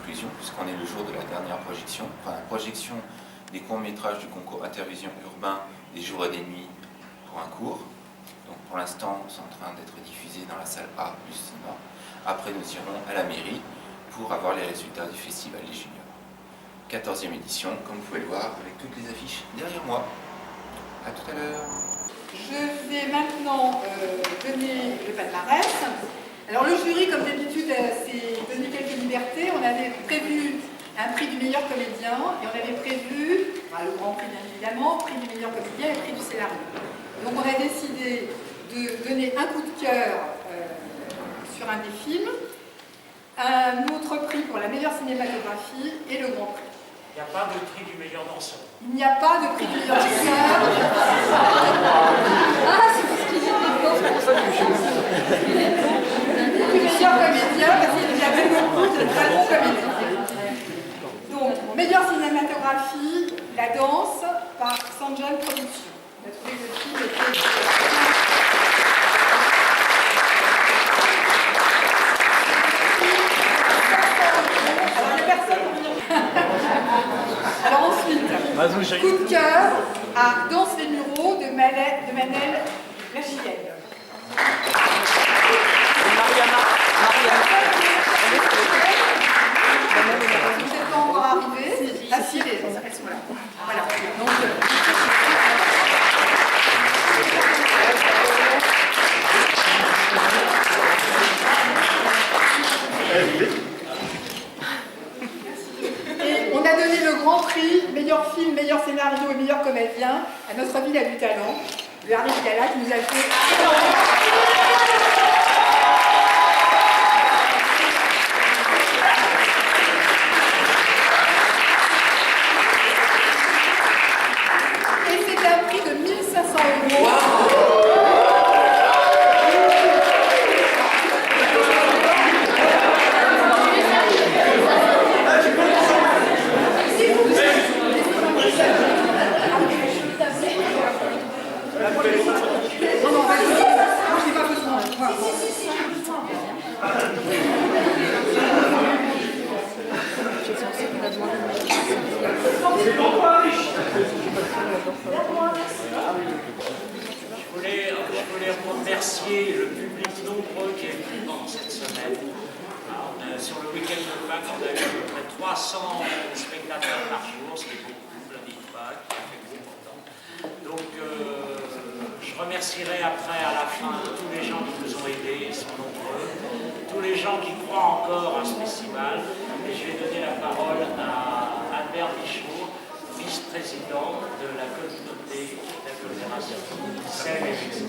conclusion, puisqu'on est le jour de la dernière projection, enfin la projection des courts-métrages du concours Intervision urbain des jours et des nuits pour un cours. Donc pour l'instant, c'est en train d'être diffusé dans la salle A du cinéma. Après, nous irons à la mairie pour avoir les résultats du Festival des Juniors. 14e édition, comme vous pouvez le voir, avec toutes les affiches derrière moi. A tout à l'heure. Je vais maintenant donner le palmarès. Alors le jury, comme d'habitude, s'est donné quelques libertés. On avait prévu un prix du meilleur comédien et on avait prévu, le grand prix bien évidemment, prix du meilleur comédien et prix du scénario. Donc on a décidé de donner un coup de cœur sur un des films, un autre prix pour la meilleure cinématographie et le grand prix. Il n'y a pas de prix du meilleur danseur. Il n'y a pas de prix du meilleur danseur. Ah, c'est parce qu'il est du meilleur comédien, parce qu'il y a même beaucoup de très bons comédiens. Donc, meilleure cinématographie, la danse, par Sanjan Productions. On a trouvé que le film était... Alors, il n'y a personne pour venir. Alors ensuite, coup de cœur à Danse les Mureaux de Manel Lachiel. Vous n'êtes pas encore arrivés. Ah si, elles sont là. Voilà. Donc, et on a donné le grand prix, meilleur film, meilleur scénario et meilleur comédien à Notre Ville a du talent, de Harry Gala qui nous a fait énormément. Et c'est un prix de 1 500 €. Je voulais remercier le public nombreux qui est venu pendant cette semaine. Sur le week-end de Pâques, on a eu à peu près 300 spectateurs par jour, ce qui est beaucoup, lundi de Pâques, qui a fait beaucoup longtemps. Donc, je remercierai après, à la fin, tous les gens qui nous ont aidés, ils sont nombreux, tous les gens qui croient encore à ce festival. Et je vais donner la parole à Albert Michaud, vice-président de la communauté d'agglomération Seine-et-Vexin.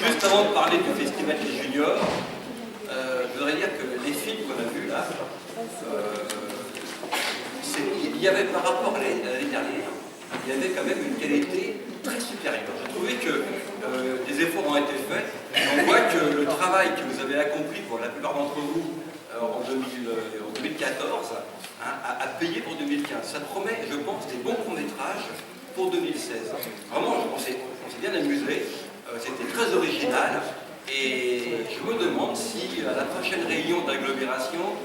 Juste avant de parler du Festival des Juniors, je voudrais dire que les films qu'on a vus là, il y avait par rapport à l'année dernière, il y avait quand même une qualité très supérieure. J'ai trouvé que des efforts ont été faits. On voit que le travail que vous avez accompli pour la plupart d'entre vous en 2014 a payé pour 2015. Ça promet, je pense, des bons courts-métrages pour 2016. Vraiment, on s'est bien amusé. C'était très original. Et je me demande si à la prochaine réunion d'agglomération,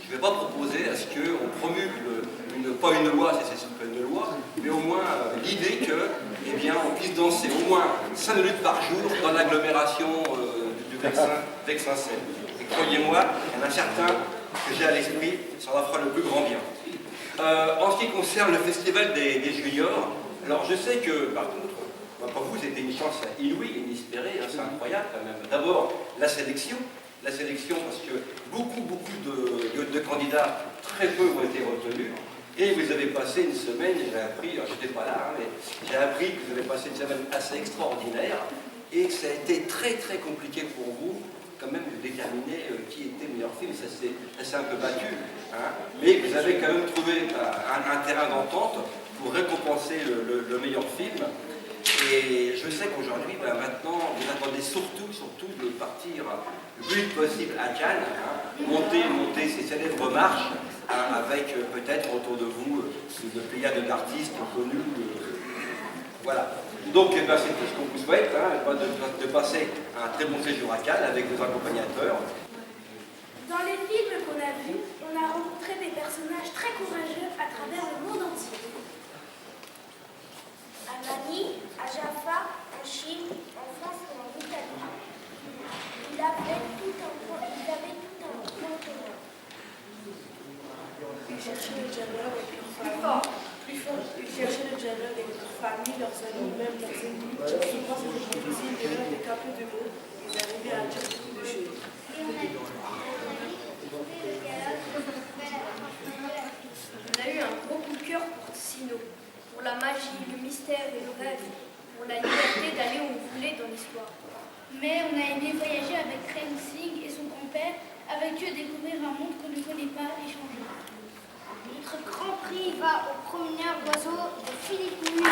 je ne vais pas proposer à ce qu'on promulgue pas une loi, c'est pas une loi, mais au moins l'idée que, eh bien, on puisse danser au moins 5 minutes par jour dans l'agglomération du Vexin-Seine. Et croyez-moi, il y en a certains que j'ai à l'esprit, ça leur fera le plus grand bien. En ce qui concerne le festival des juniors, alors je sais que, par contre, pour vous, c'était une chance inouïe, inespérée, c'est incroyable quand même. D'abord, la sélection, parce que beaucoup de candidats, très peu ont été retenus. Et vous avez passé une semaine, j'ai appris, alors j'étais pas là, mais j'ai appris que vous avez passé une semaine assez extraordinaire et que ça a été très très compliqué pour vous, quand même, de déterminer qui était le meilleur film. Ça s'est un peu battu, hein, mais vous avez quand même trouvé un terrain d'entente pour récompenser le meilleur film. Et je sais qu'aujourd'hui, maintenant, vous attendez surtout de partir le plus vite possible à Cannes, monter ces célèbres marches, avec peut-être autour de vous une pléiade d'artistes connus Voilà. Donc, eh ben, c'est tout ce qu'on vous souhaite, hein, de passer un très bon séjour à Cannes avec vos accompagnateurs. Dans les films qu'on a vus, on a rencontré des personnages très courageux à travers le monde entier. À Manille, à Jaffa, en Chine, en France ou en Italie. Ils avaient tout un point commun. Ils cherchaient le dialogue avec leur famille. Plus fort. Ils cherchaient le dialogue avec leur famille, leurs amis, même leurs ennemis. Souvent, c'était difficile de leur décaper de mots. Ils arrivaient à dire beaucoup de choses. On a eu un gros coup de cœur pour Sino, pour la magie, le mystère et le rêve, pour la liberté d'aller où on voulait dans l'histoire. Mais on a aimé voyager avec Rensing et son grand-père, avec eux découvrir un monde qu'on ne connaît pas et changer. Notre grand prix va au promeneur d'oiseaux de Philippe Nuit.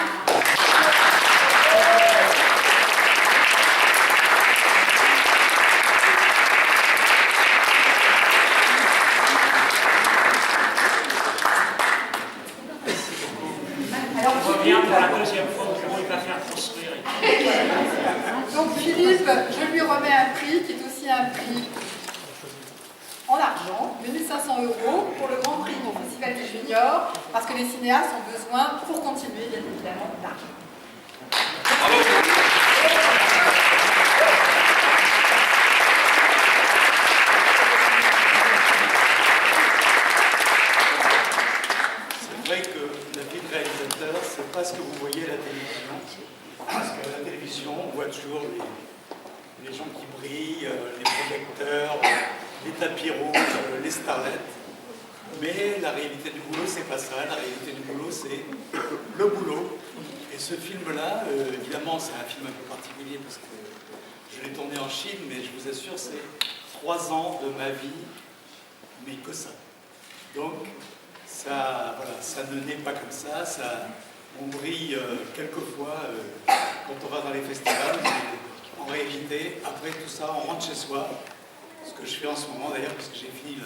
On revient pour la deuxième fois, on va faire construire. Donc Philippe, je lui remets un prix qui est aussi un prix en argent, de 1 500 € pour le Grand Prix du Festival des Juniors, parce que les cinéastes ont besoin, pour continuer, bien évidemment, d'argent. C'est vrai que la vie de réalisateur, c'est pas ce que vous voyez à la télévision. Parce qu'à la télévision, on voit toujours les gens qui brillent, les projecteurs, les tapis rouges, les starlettes. Mais la réalité du boulot, c'est pas ça. La réalité du boulot, c'est le boulot. Et ce film-là, évidemment, c'est un film un peu particulier parce que je l'ai tourné en Chine, mais je vous assure, c'est 3 ans de ma vie, mais que ça. Donc, ça, voilà, ça ne naît pas comme ça. On brille quelquefois quand on va dans les festivals, mais en réalité, après tout ça, on rentre chez soi. Ce que je fais en ce moment d'ailleurs, parce que j'ai fini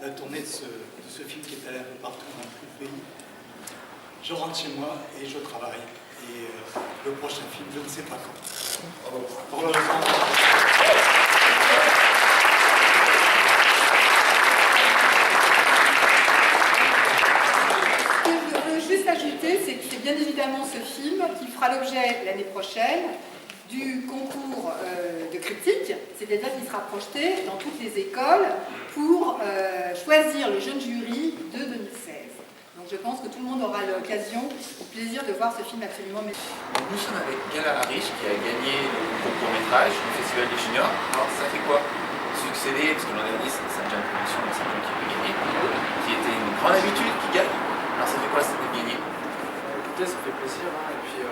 la tournée de ce film qui est allé un peu partout dans tout le pays. Je rentre chez moi et je travaille. Et le prochain film, je ne sais pas quand. Pour le moment. Ce que je veux juste ajouter, c'est que c'est bien évidemment ce film qui fera l'objet l'année prochaine du concours de critique, c'est-à-dire qu'il sera projeté dans toutes les écoles pour choisir le jeune jury de 2016. Donc je pense que tout le monde aura l'occasion, le plaisir de voir ce film absolument magnifique. Nous sommes avec Gala Harish qui a gagné le concours métrage du Festival des Juniors. Alors ça fait quoi? Succéder, parce que l'an dernier c'était Saint-Jean Production, Saint-Jean qui avait gagné, qui était une grande habitude qui gagne. Alors ça fait quoi ça de gagner? Écoutez, ça fait plaisir, hein. Et puis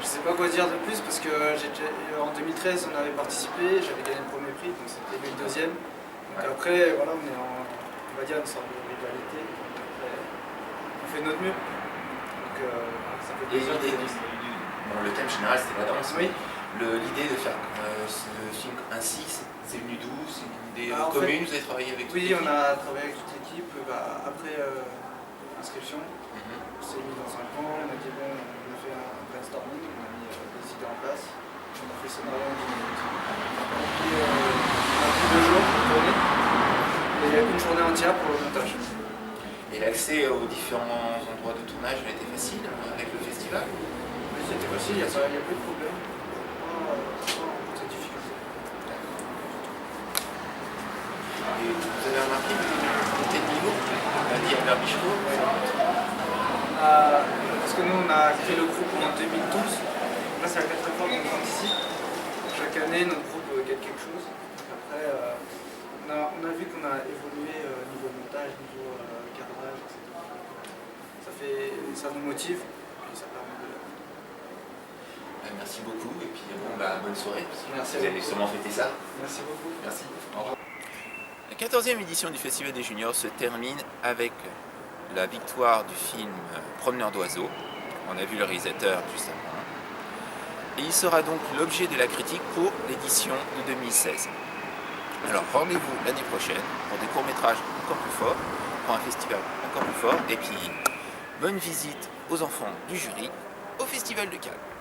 je sais pas quoi dire de plus parce que en 2013 on avait participé, j'avais gagné le premier prix, donc c'était le deuxième. Donc après, voilà, on est on va dire une sorte de rivalité. On fait notre mieux. Donc ça fait plaisir. Bon, le thème général c'était la danse. Oui. L'idée de faire ce film ainsi, c'est venu d'où? C'est une idée commune? Vous avez travaillé avec Oui, on a travaillé avec toute l'équipe. Après l'inscription, on s'est mis dans un coin, on a dit bon, on a fait un brainstorming, on a mis des idées en place, on a fait le scénario en 10 minutes. Et puis on a pris 2 jours pour tourner, et une journée entière pour le montage. Et l'accès aux différents endroits de tournage a été facile avec le festival? Oui, c'était facile, il n'y a pas eu de problème. C'est difficile. Et vous avez remarqué le côté de niveau? On a dit Albert Bichot. Parce que nous, on a créé le groupe en 2012. Là, c'est la 4e fois qu'on participe. Chaque année, notre groupe gagne quelque chose. Après, on a vu qu'on a évolué niveau montage, niveau cadrage, etc. Ça nous motive et ça permet de... Merci beaucoup et puis bonne soirée. Merci. Vous allez sûrement fêter ça. Merci beaucoup. Merci. Au revoir. La 14e édition du Festival des Juniors se termine avec la victoire du film Promeneur d'oiseaux. On a vu le réalisateur juste avant. Et il sera donc l'objet de la critique pour l'édition de 2016. Alors rendez-vous l'année prochaine pour des courts-métrages encore plus forts, pour un festival encore plus fort, et puis bonne visite aux enfants du jury au Festival de Cannes.